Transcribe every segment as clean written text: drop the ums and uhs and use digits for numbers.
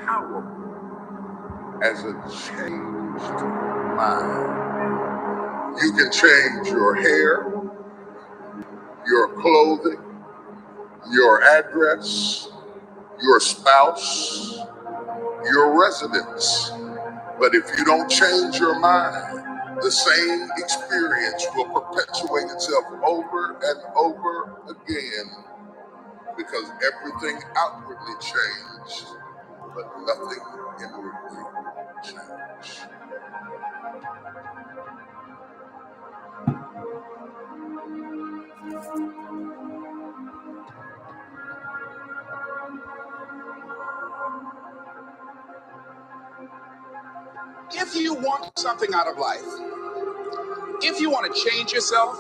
powerful as a changed mind. You can change your hair, your clothing, your address, your spouse, your residence. But if you don't change your mind, the same experience will perpetuate itself over and over again because everything outwardly changed, but nothing inwardly changed. If you want something out of life, if you want to change yourself,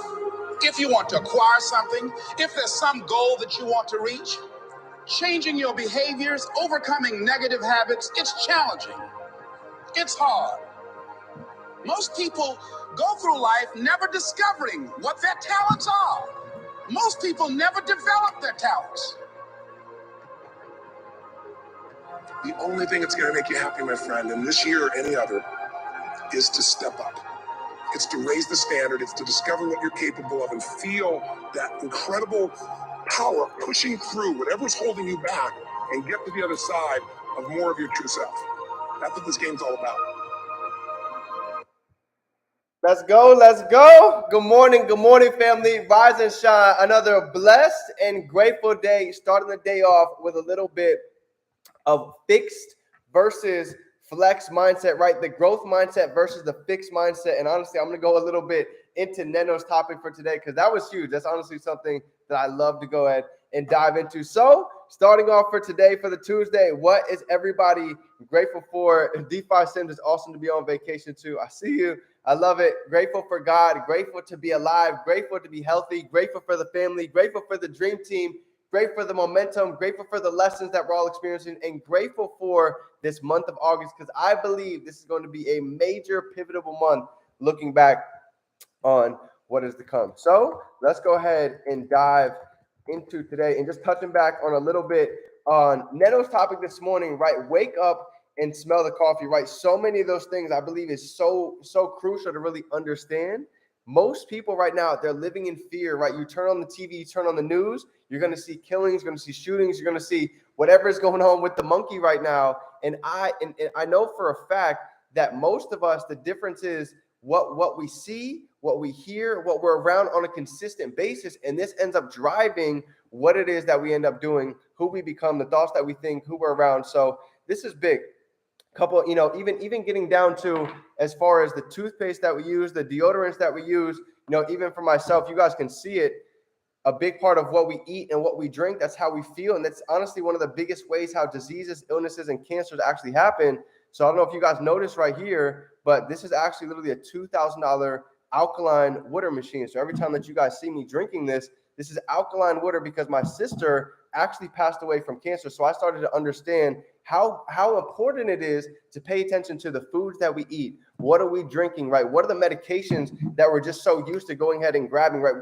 if you want to acquire something, if there's some goal that you want to reach, changing your behaviors, overcoming negative habits, it's challenging. It's hard. Most people go through life never discovering what their talents are. Most people never develop their talents. The only thing that's going to make you happy, my friend, in this year or any other, is to step up. It's to raise the standard. It's to discover what you're capable of and feel that incredible power pushing through whatever's holding you back and get to the other side of more of your true self. That's what this game's all about. Let's go. Let's go. Good morning, family. Rise and shine. Another blessed and grateful day. Starting the day off with a little bit of fixed versus flex mindset, right? The growth mindset versus the fixed mindset. And honestly, I'm going to go a little bit into Neno's topic for today because that was huge. That's honestly something that I love to go ahead and dive into. So starting off for today, for the Tuesday, what is everybody grateful for? DeFi Sims is awesome to be on vacation too. I see you. I love it. Grateful for God, grateful to be alive, grateful to be healthy, grateful for the family, grateful for the dream team, grateful for the momentum, grateful for the lessons that we're all experiencing, and grateful for this month of August because I believe this is going to be a major pivotal month looking back on what is to come. So let's go ahead and dive into today and just touching back on a little bit on Neno's topic this morning, right? Wake up and smell the coffee, right? So many of those things I believe is so crucial to really understand. Most people right now, they're living in fear, right? You turn on the TV, you turn on the news, you're going to see killings, you're going to see shootings, you're going to see whatever is going on with the monkey right now. And I know for a fact that most of us, the difference is what we see, what we hear, what we're around on a consistent basis. And this ends up driving what it is that we end up doing, who we become, the thoughts that we think, who we're around. So this is big. Couple, even getting down to as far as the toothpaste that we use, the deodorants that we use, even for myself, you guys can see it. A big part of what we eat and what we drink, that's how we feel. And that's honestly one of the biggest ways how diseases, illnesses, and cancers actually happen. So I don't know if you guys noticed right here, but this is actually literally a $2,000 alkaline water machine. So every time that you guys see me drinking this is alkaline water because my sister actually passed away from cancer. So I started to understand how important it is to pay attention to the foods that we eat. What are we drinking, right? What are the medications that we're just so used to going ahead and grabbing, right?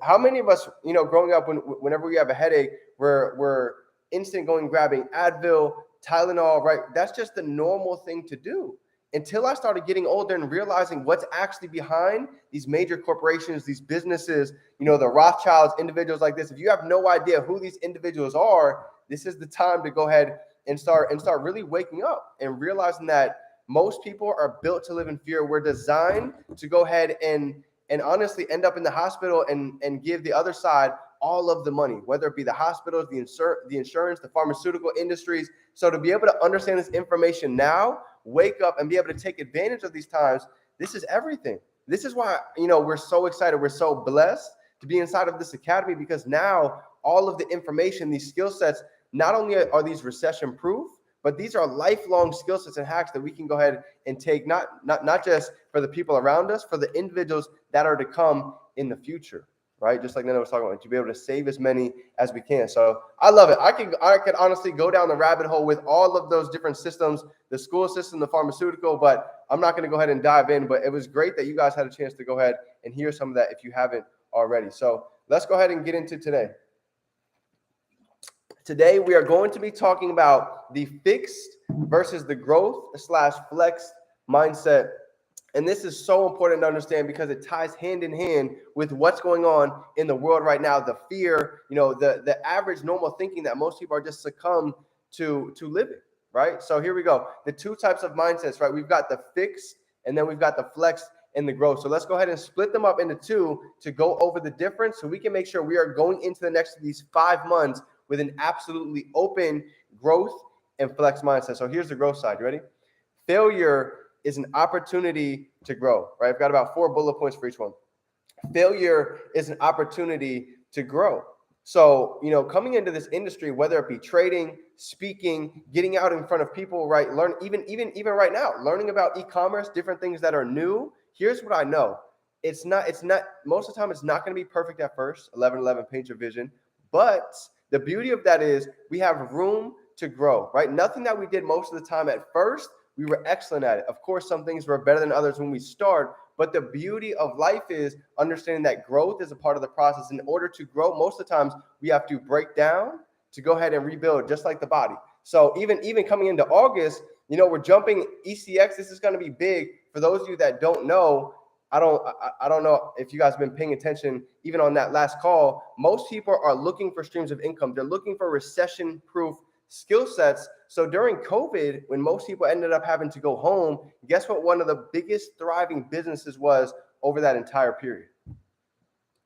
How many of us, growing up, whenever we have a headache, we're instant going grabbing Advil, Tylenol, right? That's just the normal thing to do. Until I started getting older and realizing what's actually behind these major corporations, these businesses, the Rothschilds, individuals like this. If you have no idea who these individuals are, this is the time to go ahead and start really waking up and realizing that most people are built to live in fear. We're designed to go ahead and honestly end up in the hospital and give the other side all of the money, whether it be the hospitals, the insurance, the pharmaceutical industries. So to be able to understand this information now, wake up and be able to take advantage of these times, this is everything. This is why, we're so excited. We're so blessed to be inside of this academy because now all of the information, these skill sets, not only are these recession proof, but these are lifelong skill sets and hacks that we can go ahead and take, not just for the people around us, for the individuals that are to come in the future, right? Just like Neno was talking about, to be able to save as many as we can. So I love it. I could honestly go down the rabbit hole with all of those different systems, the school system, the pharmaceutical, but I'm not going to go ahead and dive in. But it was great that you guys had a chance to go ahead and hear some of that if you haven't already. So let's go ahead and get into today. Today, we are going to be talking about the fixed versus the growth/flex mindset. And this is so important to understand because it ties hand in hand with what's going on in the world right now. The fear, the average normal thinking that most people are just succumb to living, right? So here we go. The two types of mindsets, right? We've got the fix and then we've got the flex and the growth. So let's go ahead and split them up into two to go over the difference so we can make sure we are going into the next of these 5 months with an absolutely open growth and flex mindset. So here's the growth side. You ready? Failure is an opportunity to grow, right? I've got about 4 bullet points for each one. Failure is an opportunity to grow. So, coming into this industry, whether it be trading, speaking, getting out in front of people, right? Learn even right now, learning about e-commerce, different things that are new. Here's what I know. It's not most of the time it's not going to be perfect at first. 11:11 paints your vision. But the beauty of that is we have room to grow, right? Nothing that we did most of the time at first, we were excellent at it. Of course, some things were better than others when we start, but the beauty of life is understanding that growth is a part of the process. In order to grow, most of the times we have to break down to go ahead and rebuild, just like the body. So even coming into August, we're jumping ECX. This is going to be big. For those of you that don't know, I don't know if you guys have been paying attention even on that last call. Most people are looking for streams of income. They're looking for recession-proof skill sets. So during COVID, when most people ended up having to go home, guess what one of the biggest thriving businesses was over that entire period?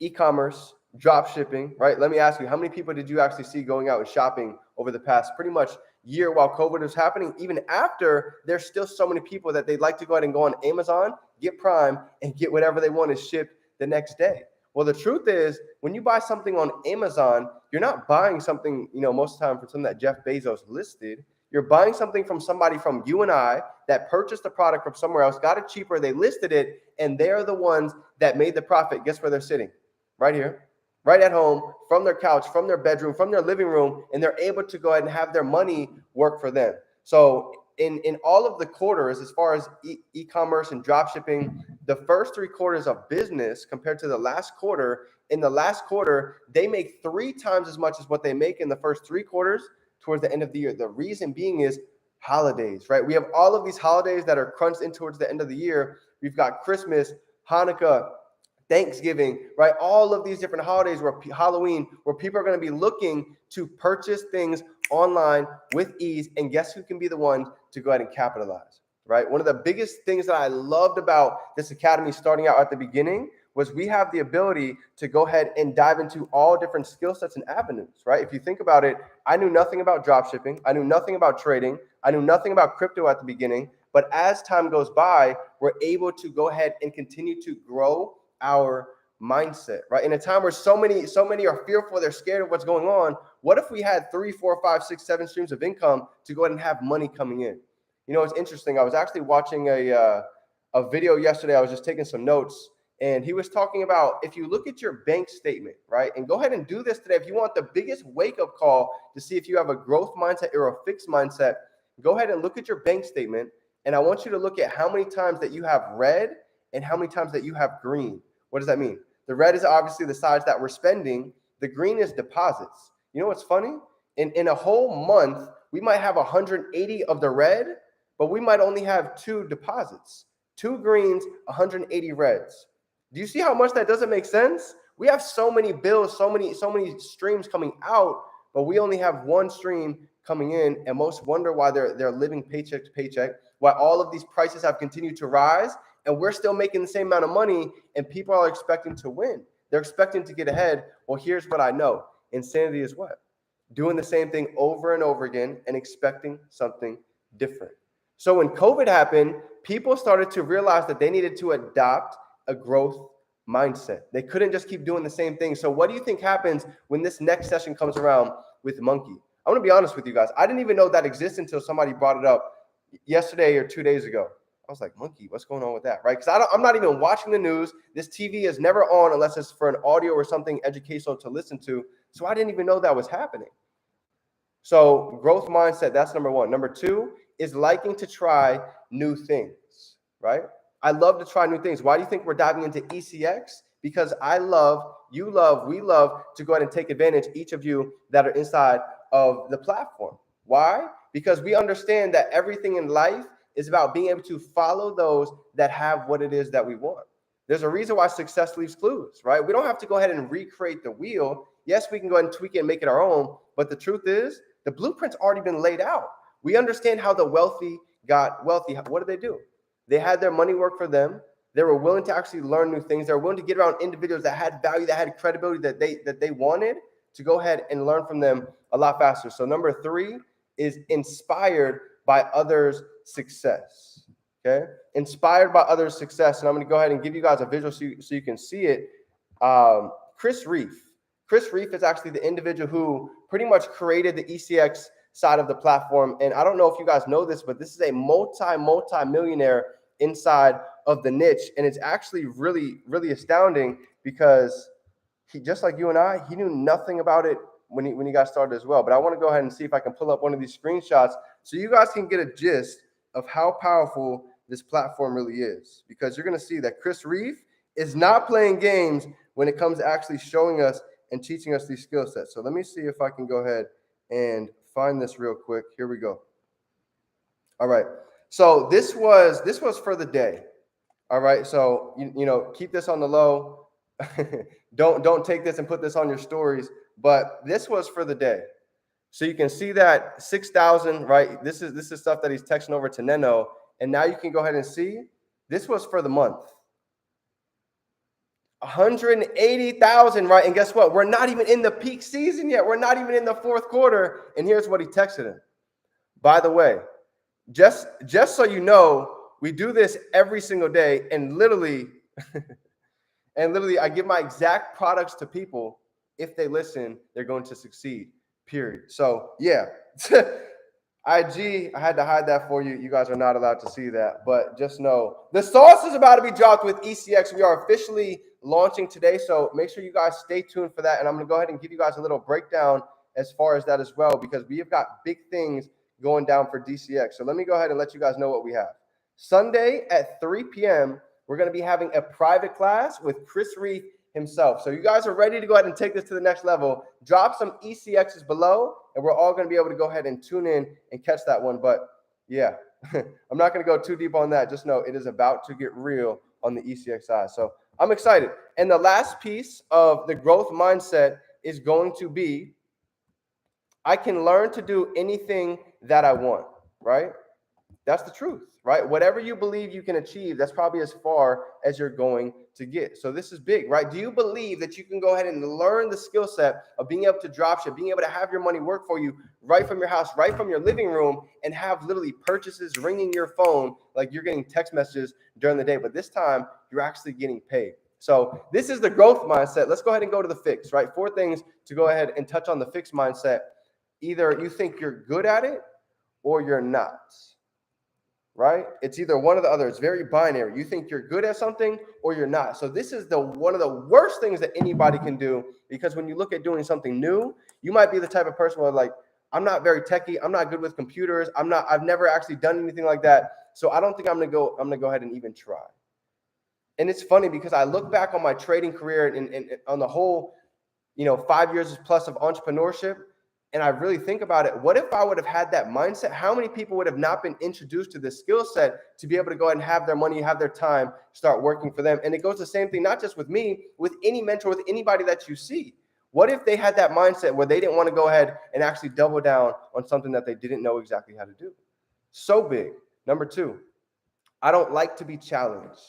E-commerce, drop shipping, right? Let me ask you, how many people did you actually see going out and shopping over the past pretty much year while COVID was happening? Even after, there's still so many people that they'd like to go ahead and go on Amazon, get Prime, and get whatever they want to ship the next day. Well, the truth is, when you buy something on Amazon, you're not buying something, most of the time from something that Jeff Bezos listed. You're buying something from somebody from you and I that purchased the product from somewhere else, got it cheaper, they listed it, and they're the ones that made the profit. Guess where they're sitting? Right here, right at home, from their couch, from their bedroom, from their living room, and they're able to go ahead and have their money work for them. So in all of the quarters, as far as e-commerce and drop shipping, the first 3 quarters of business compared to the last quarter, in the last quarter, they make 3 times as much as what they make in the first 3 quarters towards the end of the year. The reason being is holidays, right? We have all of these holidays that are crunched in towards the end of the year. We've got Christmas, Hanukkah, Thanksgiving, right? All of these different holidays, Halloween, where people are going to be looking to purchase things online with ease. And guess who can be the one to go ahead and capitalize, right? One of the biggest things that I loved about this academy starting out at the beginning was we have the ability to go ahead and dive into all different skill sets and avenues, right? If you think about it, I knew nothing about drop shipping. I knew nothing about trading. I knew nothing about crypto at the beginning. But as time goes by, we're able to go ahead and continue to grow our mindset, right? In a time where so many are fearful, they're scared of what's going on. What if we had 3, 4, 5, 6, 7 streams of income to go ahead and have money coming in? It's interesting. I was actually watching a video yesterday. I was just taking some notes, and he was talking about if you look at your bank statement, right? And go ahead and do this today. If you want the biggest wake-up call to see if you have a growth mindset or a fixed mindset, go ahead and look at your bank statement, and I want you to look at how many times that you have red and how many times that you have green. What does that mean? The red is obviously the sides that we're spending. The green is deposits. You know what's funny? In a whole month, we might have 180 of the red, but we might only have 2 deposits. 2 greens, 180 reds. Do you see how much that doesn't make sense? We have so many bills, so many streams coming out, but we only have 1 stream coming in, and most wonder why they're living paycheck to paycheck, why all of these prices have continued to rise, and we're still making the same amount of money, and people are expecting to win. They're expecting to get ahead. Well, here's what I know. Insanity is what? Doing the same thing over and over again and expecting something different. So when COVID happened, people started to realize that they needed to adopt a growth mindset. They couldn't just keep doing the same thing. So what do you think happens when this next session comes around with Monkey? I'm going to be honest with you guys. I didn't even know that existed until somebody brought it up yesterday or 2 days ago. I was like, Monkey, what's going on with that, right? Because I'm not even watching the news. This TV is never on unless it's for an audio or something educational to listen to. So I didn't even know that was happening. So growth mindset, that's number 1. Number 2 is liking to try new things, right? I love to try new things. Why do you think we're diving into ECX? Because I love, we love to go ahead and take advantage, each of you that are inside of the platform. Why? Because we understand that everything in life is about being able to follow those that have what it is that we want. There's a reason why success leaves clues, right? We don't have to go ahead and recreate the wheel. Yes, we can go ahead and tweak it and make it our own, but the truth is the blueprint's already been laid out. We understand how the wealthy got wealthy. What did they do? They had their money work for them. They were willing to actually learn new things. They were willing to get around individuals that had value, that had credibility, that they wanted to go ahead and learn from them a lot faster. So number 3 is inspired by others' success. Okay, inspired by others' success. And I'm going to go ahead and give you guys a visual so you can see it. Chris Reef. Chris Reef is actually the individual who pretty much created the ECX side of the platform. And I don't know if you guys know this, but this is a multi-millionaire inside of the niche. And it's actually really, really astounding because he, just like you and I, he knew nothing about it when he got started as well. But I want to go ahead and see if I can pull up one of these screenshots so you guys can get a gist of how powerful this platform really is. Because you're going to see that Chris Reef is not playing games when it comes to actually showing us and teaching us these skill sets. So let me see if I can go ahead and find this real quick. Here we go. All right. So this was for the day. All right. So you know, keep this on the low. Don't take this and put this on your stories. But this was for the day. So you can see that 6,000, right? This is stuff that he's texting over to Neno. And now you can go ahead and see this was for the month. 180,000, right? And guess what? We're not even in the peak season yet. We're not even in the fourth quarter. And here's what he texted him. By the way, just so you know, we do this every single day. And literally, I give my exact products to people. If they listen, they're going to succeed, period. So yeah, IG, I had to hide that for you. You guys are not allowed to see that, but just know the sauce is about to be dropped with ECX. We are officially launching today, so make sure you guys stay tuned for that. And I'm going to go ahead and give you guys a little breakdown as far as that as well, because we have got big things going down for DCX. So let me go ahead and let you guys know what we have. Sunday at 3 p.m., we're going to be having a private class with Chris Reef himself. So you guys are ready to go ahead and take this to the next level. Drop some ECXs below, and we're all going to be able to go ahead and tune in and catch that one. But yeah, I'm not going to go too deep on that. Just know it is about to get real on the ECX side. So I'm excited. And the last piece of the growth mindset is going to be, I can learn to do anything that I want, right? That's the truth, right? Whatever you believe you can achieve, that's probably as far as you're going to get. So this is big, right? Do you believe that you can go ahead and learn the skill set of being able to drop ship, being able to have your money work for you right from your house, right from your living room, and have literally purchases ringing your phone like you're getting text messages during the day, but this time you're actually getting paid? So this is the growth mindset. Let's go ahead and go to the fix, right? 4 things to go ahead and touch on the fixed mindset. Either you think you're good at it or you're not. Right? It's either one or the other. It's very binary. You think you're good at something or you're not. So this is one of the worst things that anybody can do, because when you look at doing something new, you might be the type of person where like, I'm not very techie. I'm not good with computers. I've never actually done anything like that. So I don't think I'm going to go ahead and even try. And it's funny because I look back on my trading career and on the whole, 5 years plus of entrepreneurship, and I really think about it. What if I would have had that mindset? How many people would have not been introduced to this skill set to be able to go ahead and have their money, have their time start working for them? And it goes the same thing, not just with me, with any mentor, with anybody that you see. What if they had that mindset where they didn't want to go ahead and actually double down on something that they didn't know exactly how to do? So big. Number 2, I don't like to be challenged.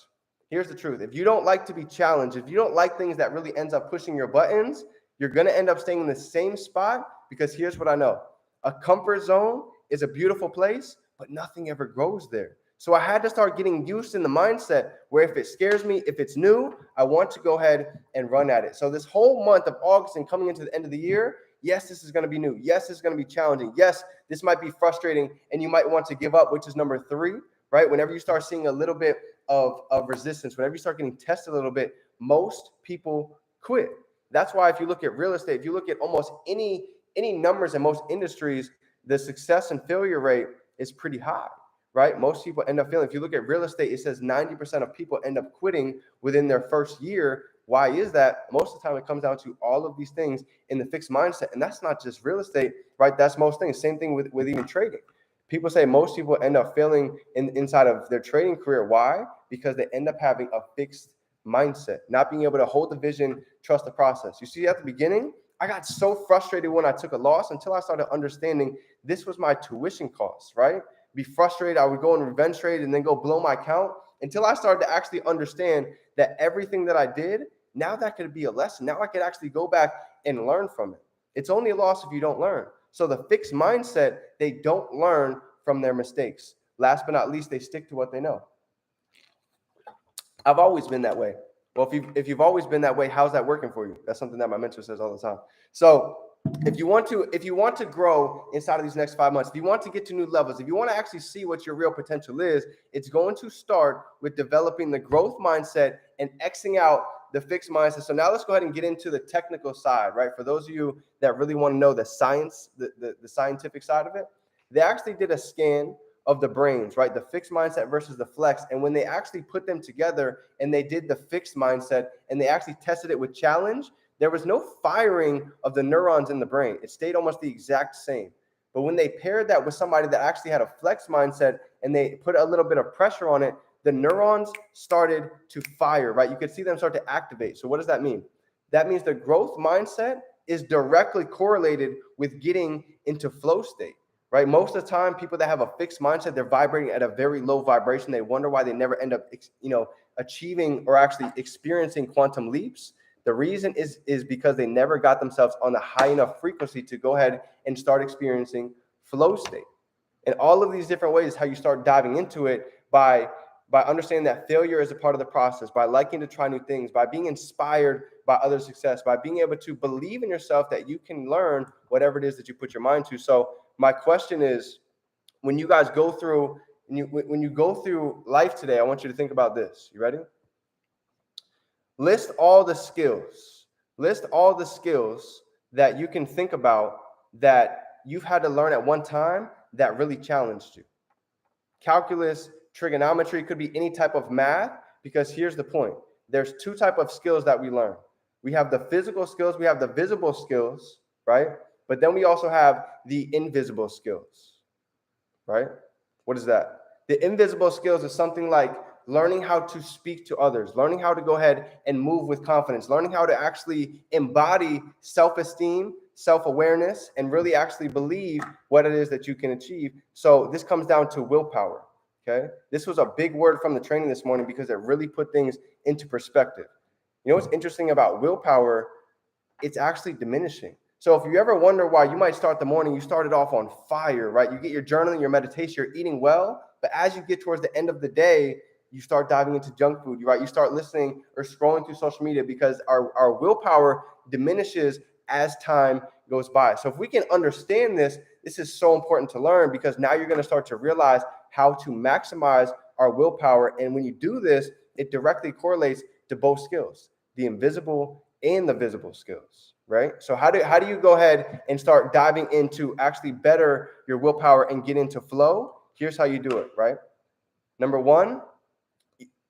Here's the truth. If you don't like to be challenged, if you don't like things that really ends up pushing your buttons, you're going to end up staying in the same spot, because here's what I know. A comfort zone is a beautiful place, but nothing ever grows there. So I had to start getting used in the mindset where if it scares me, if it's new, I want to go ahead and run at it. So this whole month of August and coming into the end of the year, yes, this is going to be new. Yes, this is going to be challenging. Yes, this might be frustrating and you might want to give up, which is number 3, right? Whenever you start seeing a little bit of resistance, whenever you start getting tested a little bit, most people quit. That's why if you look at real estate, if you look at almost any numbers in most industries, the success and failure rate is pretty high, right? Most people end up failing. If you look at real estate, it says 90% of people end up quitting within their first year Why is that? Most of the time it comes down to all of these things in the fixed mindset. And that's not just real estate, right? That's most things. Same thing with even trading. People say most people end up failing inside of their trading career. Why? Because they end up having a fixed mindset, not being able to hold the vision, trust the process. You see, at the beginning, I got so frustrated when I took a loss until I started understanding this was my tuition cost, right? Be frustrated. I would go and revenge trade and then go blow my account until I started to actually understand that everything that I did, now that could be a lesson. Now I could actually go back and learn from it. It's only a loss if you don't learn. So the fixed mindset, they don't learn from their mistakes. Last but not least, they stick to what they know. I've always been that way. Well, if you've always been that way, how's that working for you? That's something that my mentor says all the time. So if you want to grow inside of these next 5 months, if you want to get to new levels, if you want to actually see what your real potential is, it's going to start with developing the growth mindset and Xing out the fixed mindset. So now let's go ahead and get into the technical side, right? For those of you that really want to know the science, the scientific side of it, they actually did a scan of the brains, right? The fixed mindset versus the flex. And when they actually put them together and they did the fixed mindset and they actually tested it with challenge, there was no firing of the neurons in the brain. It stayed almost the exact same. But when they paired that with somebody that actually had a flex mindset and they put a little bit of pressure on it, the neurons started to fire, right? You could see them start to activate. So what does that mean? That means the growth mindset is directly correlated with getting into flow state. Right? Most of the time, people that have a fixed mindset, they're vibrating at a very low vibration. They wonder why they never end up, achieving or actually experiencing quantum leaps. The reason is because they never got themselves on a high enough frequency to go ahead and start experiencing flow state. And all of these different ways, how you start diving into it by understanding that failure is a part of the process, by liking to try new things, by being inspired by other success, by being able to believe in yourself that you can learn whatever it is that you put your mind to. So my question is, when you guys go through, when you go through life today, I want you to think about this. You ready? List all the skills that you can think about that you've had to learn at one time that really challenged you. Calculus, trigonometry, could be any type of math, because here's the point. There's two types of skills that we learn. We have the physical skills, we have the visible skills, right? But then we also have the invisible skills, right? What is that? The invisible skills is something like learning how to speak to others, learning how to go ahead and move with confidence, learning how to actually embody self-esteem, self-awareness, and really actually believe what it is that you can achieve. So this comes down to willpower, okay? This was a big word from the training this morning because it really put things into perspective. You know what's interesting about willpower? It's actually diminishing. So if you ever wonder why you might start the morning, you started off on fire, right? You get your journaling, your meditation, you're eating well, but as you get towards the end of the day, you start diving into junk food, right? You start listening or scrolling through social media because our willpower diminishes as time goes by. So if we can understand this, this is so important to learn, because now you're going to start to realize how to maximize our willpower. And when you do this, it directly correlates to both skills, the invisible and the visible skills, right? So how do you go ahead and start diving into actually better your willpower and get into flow? Here's how you do it, right? Number one,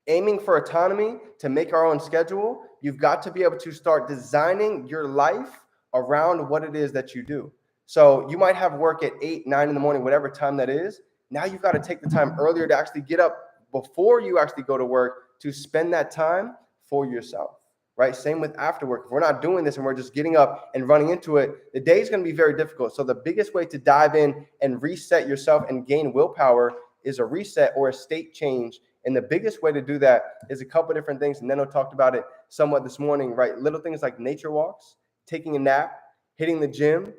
aiming for autonomy to make our own schedule. You've got to be able to start designing your life around what it is that you do. So you might have work at 8, 9 in the morning, whatever time that is. Now you've got to take the time earlier to actually get up before you actually go to work to spend that time for yourself, right? Same with after work. If we're not doing this and we're just getting up and running into it, the day is going to be very difficult. So the biggest way to dive in and reset yourself and gain willpower is a reset or a state change. And the biggest way to do that is a couple of different things. And Neno talked about it somewhat this morning, right? Little things like nature walks, taking a nap, hitting the gym.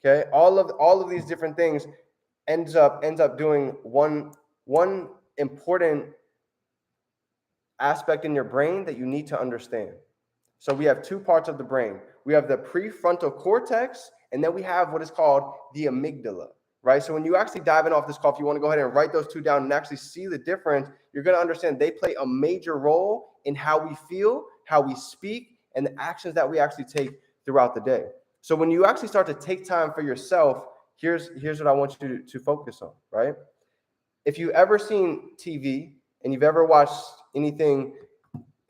Okay. All of these different things ends up doing one important aspect in your brain that you need to understand. So we have two parts of the brain. We have the prefrontal cortex, and then we have what is called the amygdala, right? So when you actually dive in off this call, if you want to go ahead and write those two down and actually see the difference, you're going to understand they play a major role in how we feel, how we speak, and the actions that we actually take throughout the day. So when you actually start to take time for yourself, here's what I want you to focus on, right? If you've ever seen TV and you've ever watched anything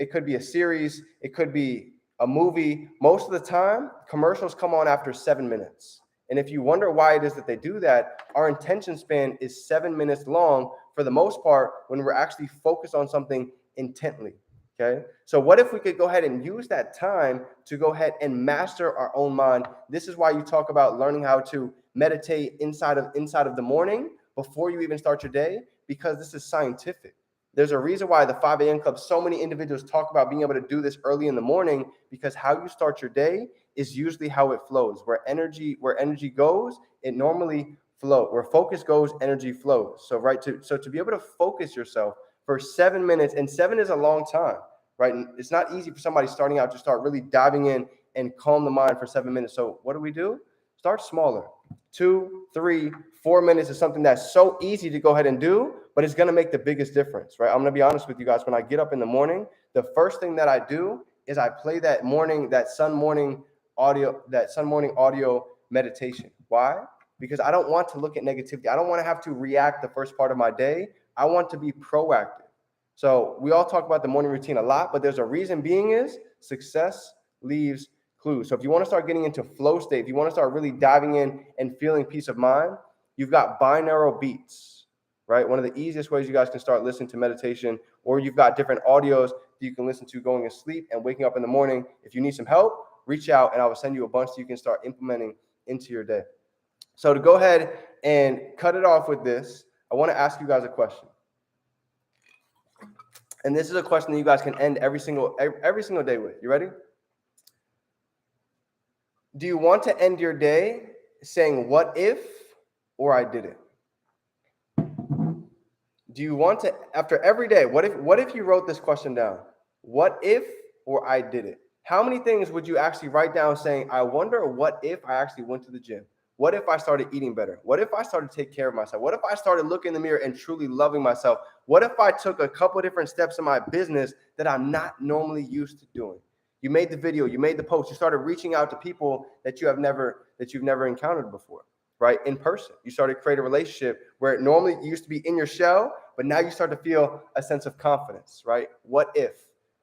it could be a series, it could be a movie. Most of the time, commercials come on after 7 minutes. And if you wonder why it is that they do that, our attention span is 7 minutes long for the most part when we're actually focused on something intently. Okay, so what if we could go ahead and use that time to go ahead and master our own mind? This is why you talk about learning how to meditate inside of the morning before you even start your day, because this is scientific. There's a reason why the 5 a.m. club, so many individuals talk about being able to do this early in the morning, because how you start your day is usually how it flows. Where energy goes, it normally flows. Where focus goes, energy flows. So to be able to focus yourself for 7 minutes, and 7 is a long time, right? And it's not easy for somebody starting out to start really diving in and calm the mind for 7 minutes. So what do? Start smaller. 2, 3, 4 minutes is something that's so easy to go ahead and do, but it's going to make the biggest difference, right? I'm going to be honest with you guys. When I get up in the morning, the first thing that I do is I play that sun morning audio meditation. Why? Because I don't want to look at negativity. I don't want to have to react the first part of my day. I want to be proactive. So we all talk about the morning routine a lot, but there's a reason being is success leaves clues. So if you want to start getting into flow state, if you want to start really diving in and feeling peace of mind, you've got binaural beats, right? One of the easiest ways you guys can start listening to meditation, or you've got different audios that you can listen to going to sleep and waking up in the morning. If you need some help, reach out and I will send you a bunch so you can start implementing into your day. So to go ahead and cut it off with this, I want to ask you guys a question. And this is a question that you guys can end every single day with. You ready? Do you want to end your day saying, what if, or I did it? Do you want to, after every day, what if you wrote this question down? What if, or I did it? How many things would you actually write down saying, I wonder what if I actually went to the gym? What if I started eating better? What if I started to take care of myself? What if I started looking in the mirror and truly loving myself? What if I took a couple different steps in my business that I'm not normally used to doing? You made the video, you made the post, you started reaching out to people that you've never encountered before, right? In person. You started to create a relationship where it normally used to be in your shell, but now you start to feel a sense of confidence, right? What if?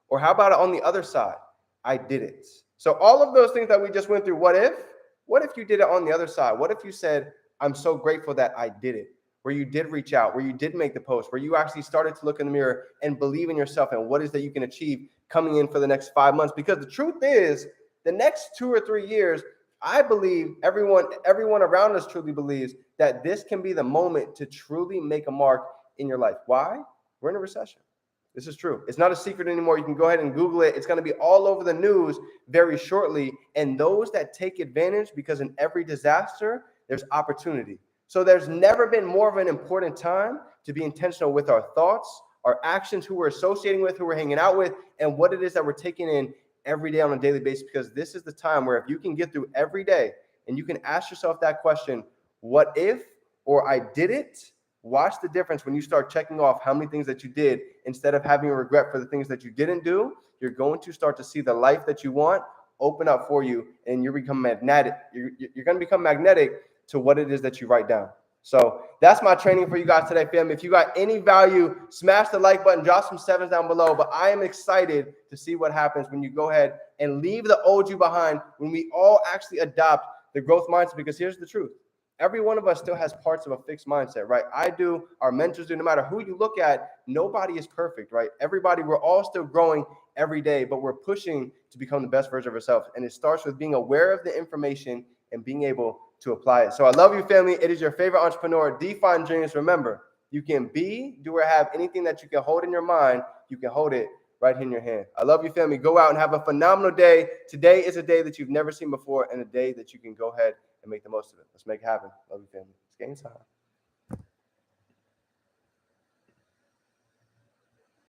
Or how about on the other side? I did it. So all of those things that we just went through, what if you did it on the other side? What if you said, I'm so grateful that I did it? Where you did reach out, where you did make the post, where you actually started to look in the mirror and believe in yourself and what is that you can achieve coming in for the next 5 months. Because the truth is, the next 2 or 3 years, I believe everyone around us truly believes that this can be the moment to truly make a mark in your life. Why? We're in a recession. This is true. It's not a secret anymore. You can go ahead and Google it. It's going to be all over the news very shortly. And those that take advantage, because in every disaster, there's opportunity. So there's never been more of an important time to be intentional with our thoughts, our actions, who we're associating with, who we're hanging out with, and what it is that we're taking in every day on a daily basis. Because this is the time where if you can get through every day and you can ask yourself that question, what if, or I did it? Watch the difference when you start checking off how many things that you did instead of having a regret for the things that you didn't do. You're going to start to see the life that you want open up for you, and you become magnetic. You're going to become magnetic to what it is that you write down. So that's my training for you guys today, fam. If you got any value, smash the like button, drop some 7s down below. But I am excited to see what happens when you go ahead and leave the old you behind, when we all actually adopt the growth mindset. Because here's the truth. Every one of us still has parts of a fixed mindset, right? I do, our mentors do, no matter who you look at, nobody is perfect, right? Everybody, we're all still growing every day, but we're pushing to become the best version of ourselves. And it starts with being aware of the information and being able to apply it. So I love you, family. It is your favorite entrepreneur, Define Dreams. Remember, you can be, do, or have anything that you can hold in your mind. You can hold it right here in your hand. I love you, family. Go out and have a phenomenal day. Today is a day that you've never seen before and a day that you can go ahead and make the most of it. Let's make it happen. Love you, family. It's game time.